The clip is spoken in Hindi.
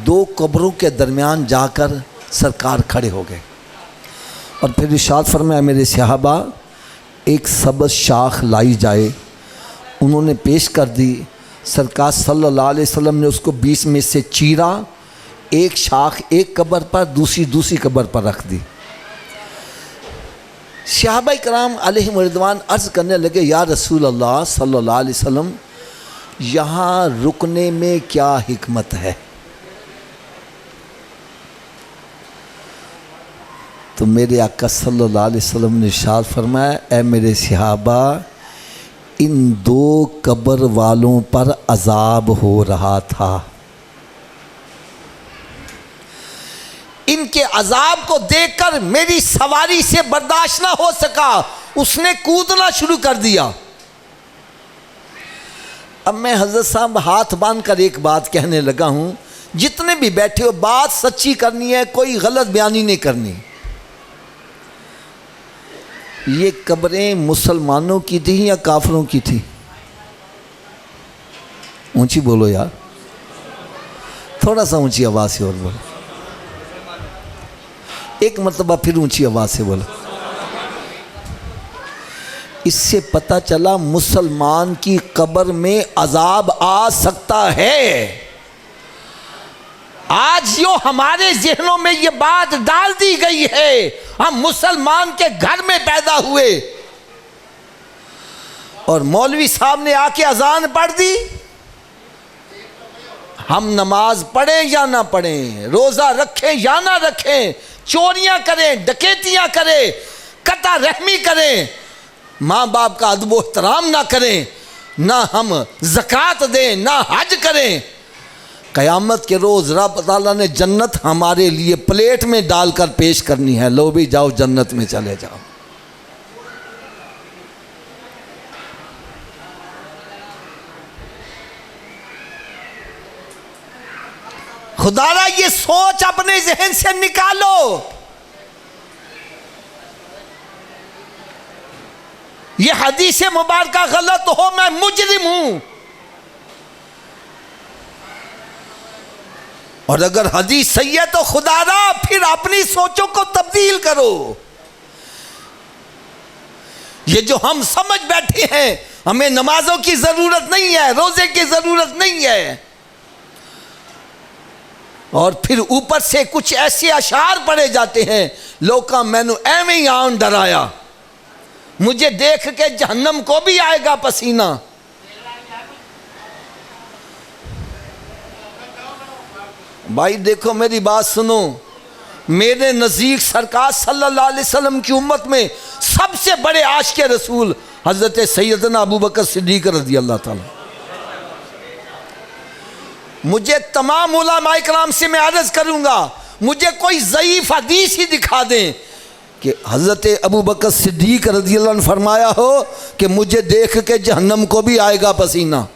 दो कब्रों के दरमियान जाकर सरकार खड़े हो गए और फिर इरशाद फरमाया, मेरे सहाबा एक सब्ज़ शाख लाई जाए। उन्होंने पेश कर दी। सरकार सल्लल्लाहु अलैहि वसल्लम ने उसको 20 में से चीरा, एक शाख एक कब्र पर, दूसरी कब्र पर रख दी। सहाबाए कराम अलैहिम रिदवान अर्ज़ करने लगे, या रसूल अल्लाह सल्लल्लाहु अलैहि वसल्लम, यहाँ रुकने में क्या हिकमत है? तो मेरे आका सल्लल्लाहु अलैहि वसल्लम ने इरशाद फरमाया, ऐ मेरे सहाबा, इन दो कब्र वालों पर अजाब हो रहा था। इनके अजाब को देखकर मेरी सवारी से बर्दाश्त ना हो सका, उसने कूदना शुरू कर दिया। अब मैं हज़रत साहब हाथ बांध कर एक बात कहने लगा हूँ, जितने भी बैठे हो बात सच्ची करनी है, कोई गलत बयानी नहीं करनी। ये कब्रें मुसलमानों की थी या काफिरों की थी? ऊंची बोलो यार, थोड़ा सा ऊंची आवाज़ से और बोलो, एक मरतबा फिर ऊंची आवाज़ से बोलो। इससे पता चला मुसलमान की कब्र में अजाब आ सकता है। आज जो हमारे ज़हनों में ये बात डाल दी गई है, हम मुसलमान के घर में पैदा हुए और मौलवी साहब ने आके अजान पढ़ दी, हम नमाज पढ़ें या ना पढ़ें, रोज़ा रखें या ना रखें, चोरियां करें, डकैतियां करें, कता रहमी करें, माँ बाप का अदब एहतराम ना करें, ना हम ज़कात दें, ना हज करें, क़यामत के रोज़ रब ताला ने जन्नत हमारे लिए प्लेट में डालकर पेश करनी है। लो भी जाओ जन्नत में चले जाओ। खुदारा ये सोच अपने ज़हन से निकालो। ये हदीस मुबारका गलत हो, मैं मुजरिम हूं, और अगर हदीस सही है तो खुदारा फिर अपनी सोचों को तब्दील करो। ये जो हम समझ बैठे हैं हमें नमाजों की जरूरत नहीं है, रोजे की जरूरत नहीं है, और फिर ऊपर से कुछ ऐसे अशार पढ़े जाते हैं, लोका मैनू एवें ही आन डराया, मुझे देख के जहन्नम को भी आएगा पसीना। भाई देखो मेरी बात सुनो, मेरे नज़दीक सरकार सल्लल्लाहु अलैहि वसल्लम की उम्मत में सबसे बड़े आशिक़ रसूल हज़रत सैयदना अबू बकर सिद्दीक़ रज़ी अल्लाह ताला। मुझे तमाम उलमाए किराम से मैं अर्ज़ करूँगा, मुझे कोई ज़ईफ़ हदीस ही दिखा दें कि हज़रत अबू बकर सिद्दीक़ रज़ी अल्लाह ने फरमाया हो कि मुझे देख के जहन्नम को भी आएगा पसीना।